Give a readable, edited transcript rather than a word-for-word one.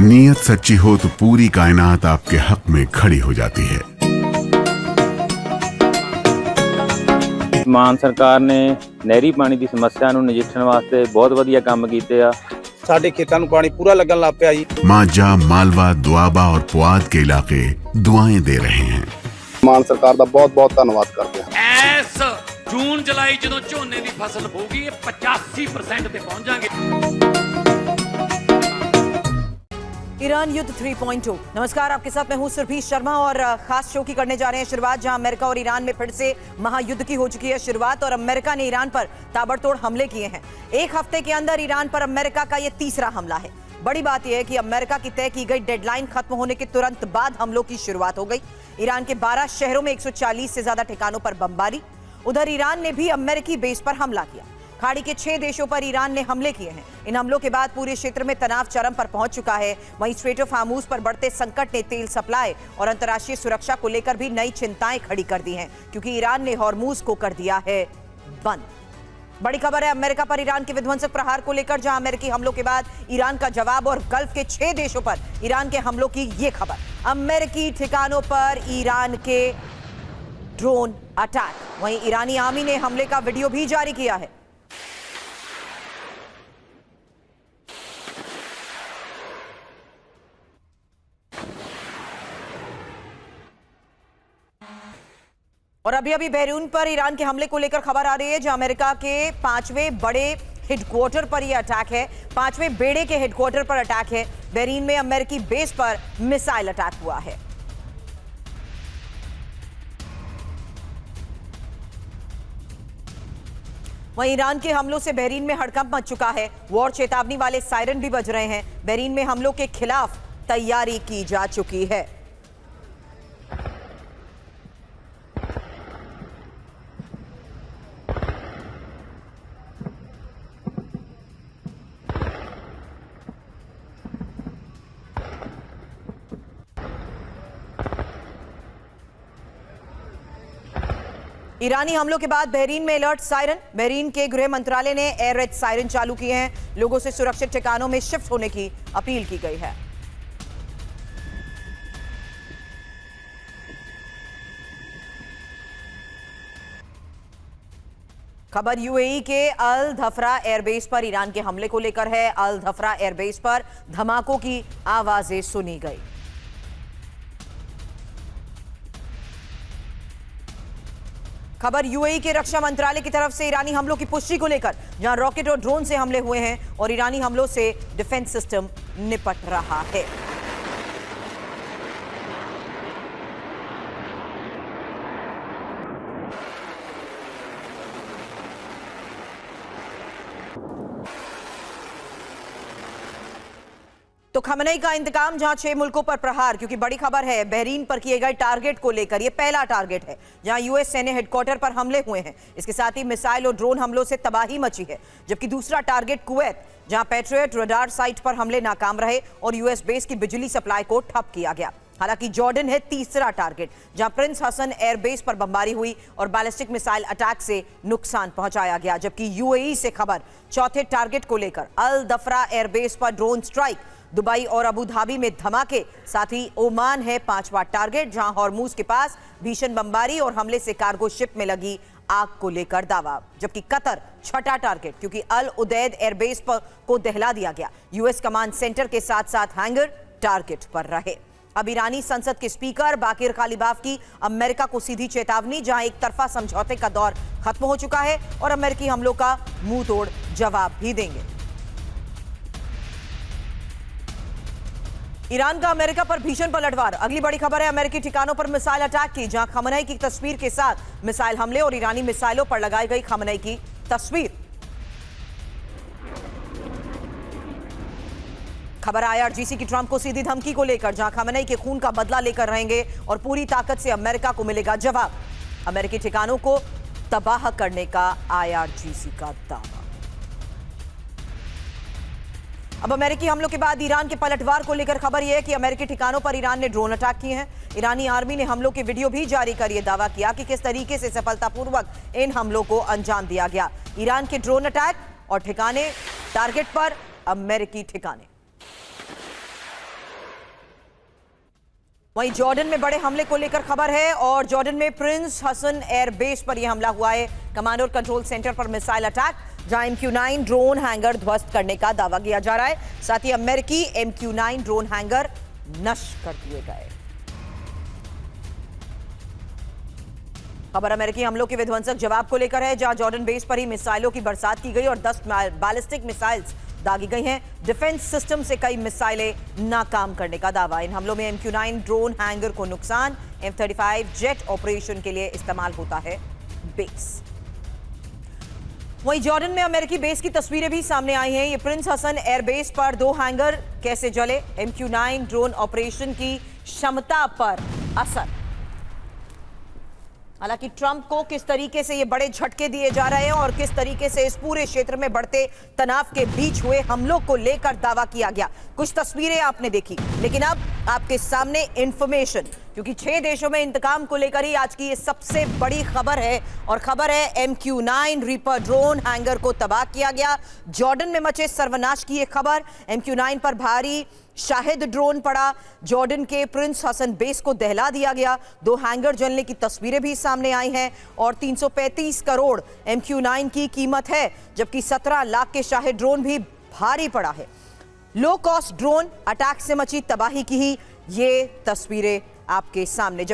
नीयत सच्ची हो तो पूरी कायनात आपके हक में खड़ी हो जाती है। ਮਾਨ ਸਰਕਾਰ ਨੇ ਨਹਿਰੀ ਪਾਣੀ ਦੀ ਸਮੱਸਿਆ ਨੂੰ ਨਜਿੱਠਣ ਵਾਸਤੇ ਬਹੁਤ ਵਧੀਆ ਕੰਮ ਕੀਤੇ ਆ। ਸਾਡੇ ਖੇਤਾਂ ਨੂੰ ਪਾਣੀ ਪੂਰਾ ਲੱਗਣ ਲੱਗ ਪਿਆ ਜੀ। मांझा, मालवा, दुआबा और पुआध के इलाके दुआएं दे रहे हैं। ਮਾਨ ਸਰਕਾਰ ਦਾ ਬਹੁਤ ਬਹੁਤ ਧੰਨਵਾਦ ਕਰਦੇ ਹਾਂ। ਇਸ ਜੂਨ ਜੁਲਾਈ ਜਦੋਂ ਝੋਨੇ ਦੀ ਫਸਲ ਹੋਊਗੀ ਇਹ 85% ਤੇ पहुंच जाएंगे। ईरान युद्ध 3.0। नमस्कार, आपके साथ मैं हूं सुरभि शर्मा और खास शो की करने जा रहे हैं शुरुआत, जहां अमेरिका और ईरान में फिर से महायुद्ध की हो चुकी है शुरुआत और अमेरिका ने ईरान पर ताबड़तोड़ हमले किए हैं। एक हफ्ते के अंदर ईरान पर अमेरिका का यह तीसरा हमला है। बड़ी बात यह है कि अमेरिका की तय की गई डेडलाइन खत्म होने के तुरंत बाद हमलों की शुरुआत हो गई। ईरान के 12 शहरों में 140 से ज्यादा ठिकानों पर बमबारी। उधर ईरान ने भी अमेरिकी बेस पर हमला किया। खाड़ी के 6 देशों पर ईरान ने हमले किए हैं। इन हमलों के बाद पूरे क्षेत्र में तनाव चरम पर पहुंच चुका है। वहीं स्ट्रेट ऑफ हार्मूज पर बढ़ते संकट ने तेल सप्लाई और अंतर्राष्ट्रीय सुरक्षा को लेकर भी नई चिंताएं खड़ी कर दी हैं, क्योंकि ईरान ने हार्मूज को कर दिया है बंद। बड़ी खबर है अमेरिका पर ईरान के विध्वंसक प्रहार को लेकर, जहां अमेरिकी हमलों के बाद ईरान का जवाब और गल्फ के 6 देशों पर ईरान के हमलों की ये खबर। अमेरिकी ठिकानों पर ईरान के ड्रोन अटैक। वहीं ईरानी आर्मी ने हमले का वीडियो भी जारी किया है। और अभी अभी बहरीन पर ईरान के हमले को लेकर खबर आ रही है, जहां अमेरिका के 5वें बड़े हेडक्वार्टर पर यह अटैक है। 5वें बेड़े के हेडक्वार्टर पर अटैक है। बहरीन में अमेरिकी बेस पर मिसाइल अटैक हुआ है। वहीं ईरान के हमलों से बहरीन में हड़कंप मच चुका है। वॉर चेतावनी वाले सायरन भी बज रहे हैं। बहरीन में हमलों के खिलाफ तैयारी की जा चुकी है। ईरानी हमलों के बाद बहरीन में अलर्ट सायरन। बहरीन के गृह मंत्रालय ने एयर रेड सायरन चालू किए हैं। लोगों से सुरक्षित ठिकानों में शिफ्ट होने की अपील की गई है। खबर यूएई के अल धफरा एयरबेस पर ईरान के हमले को लेकर है। अल धफरा एयरबेस पर धमाकों की आवाजें सुनी गई। खबर यूएई के रक्षा मंत्रालय की तरफ से ईरानी हमलों की पुष्टि को लेकर, जहां रॉकेट और ड्रोन से हमले हुए हैं और ईरानी हमलों से डिफेंस सिस्टम निपट रहा है। तो खमनई का इंतकाम, जहां 6 मुल्कों पर प्रहार, क्योंकि बड़ी खबर है बहरीन पर किए गए टारगेट को लेकर। यह पहला टारगेट है जहां यूएस सैन्य हेडक्वार्टर पर हमले हुए हैं। इसके साथ ही मिसाइल और ड्रोन हमलों से तबाही मची है। जबकि दूसरा टारगेट कुवैत, जहां पैट्रियट रडार साइट पर हमले नाकाम रहे और यूएस बेस की बिजली सप्लाई को ठप किया गया। हालांकि जॉर्डन है तीसरा टारगेट, जहां प्रिंस हसन एयरबेस पर बमबारी हुई और बैलिस्टिक मिसाइल अटैक से नुकसान पहुंचाया गया। जबकि यूएई से खबर चौथे टारगेट को लेकर, अल दफरा एयरबेस पर ड्रोन स्ट्राइक, दुबई और अबू धाबी में धमाके, साथ ही ओमान है 5वां टारगेट, जहां हॉर्मूज के पास भीषण बमबारी और हमले से कार्गो शिप में लगी आग को लेकर दावा। जबकि कतर 6ठा टारगेट, क्योंकि अल उदैद एयरबेस पर को दहला दिया गया। यूएस कमांड सेंटर के साथ साथ हैंगर टारगेट पर रहे। अब ईरानी संसद के स्पीकर बाकिर कालिबाफ की अमेरिका को सीधी चेतावनी, जहां एक तरफा समझौते का दौर खत्म हो चुका है और अमेरिकी हमलों का मुंह तोड़ जवाब भी देंगे। ईरान का अमेरिका पर भीषण पलटवार। अगली बड़ी खबर है अमेरिकी ठिकानों पर मिसाइल अटैक की, जहां खमनई की तस्वीर के साथ मिसाइल हमले और ईरानी मिसाइलों पर लगाई गई खमनई की तस्वीर। खबर आईआरजीसी की ट्रंप को सीधी धमकी को लेकर, जहां खमनई के खून का बदला लेकर रहेंगे और पूरी ताकत से अमेरिका को मिलेगा जवाब। अमेरिकी ठिकानों को तबाह करने का आईआरजीसी का दावा। अब अमेरिकी हमलों के बाद ईरान के पलटवार को लेकर खबर यह है कि अमेरिकी ठिकानों पर ईरान ने ड्रोन अटैक किए हैं। ईरानी आर्मी ने हमलों के वीडियो भी जारी कर यह दावा किया कि किस तरीके से सफलतापूर्वक इन हमलों को अंजाम दिया गया। ईरान के ड्रोन अटैक और ठिकाने टारगेट पर अमेरिकी ठिकाने। वहीं जॉर्डन में बड़े हमले को लेकर खबर है और जॉर्डन में प्रिंस हसन एयरबेस पर यह हमला हुआ है। कमांड और कंट्रोल सेंटर पर मिसाइल अटैक, जहां MQ-9 ड्रोन हैंगर ध्वस्त करने का दावा किया जा रहा है। साथ ही अमेरिकी MQ-9 ड्रोन हैंगर नष्ट कर दिए गए। खबर अमेरिकी हमलों के विध्वंसक जवाब को लेकर है, जहां जॉर्डन बेस पर ही मिसाइलों की बरसात की गई और 10 बैलिस्टिक मिसाइल्स दागी गई हैं। डिफेंस सिस्टम से कई मिसाइलें नाकाम करने का दावा। इन हमलों में MQ-9 ड्रोन हैंगर को नुकसान, F-35 जेट ऑपरेशन के लिए इस्तेमाल होता है बेस। वहीं जॉर्डन में अमेरिकी बेस की तस्वीरें भी सामने आई हैं। ये प्रिंस हसन एयरबेस पर 2 हैंगर कैसे जले, MQ-9 ड्रोन ऑपरेशन की क्षमता पर असर। हालांकि ट्रंप को किस तरीके से ये बड़े झटके दिए जा रहे हैं और किस तरीके से इस पूरे क्षेत्र में बढ़ते तनाव के बीच हुए हमलों को लेकर दावा किया गया, कुछ तस्वीरें आपने देखी, लेकिन अब आपके सामने इंफॉर्मेशन, क्योंकि 6 देशों में इंतकाम को लेकर ही आज की ये सबसे बड़ी खबर है। और खबर है MQ-9 रीपर ड्रोन हैंगर को तबाह किया गया। जॉर्डन में मचे सर्वनाश की ये खबर। MQ-9 पर भारी शाहिद ड्रोन पड़ा, जॉर्डन के प्रिंस हसन बेस को दहला दिया गया। 2 हैंगर जलने की तस्वीरें भी सामने आई हैं और 335 करोड़ MQ-9 की कीमत है, जबकि 17 लाख के शाहिद ड्रोन भी भारी पड़ा है। लो कॉस्ट ड्रोन अटैक से मची तबाही की ही ये तस्वीरें आपके सामने। जब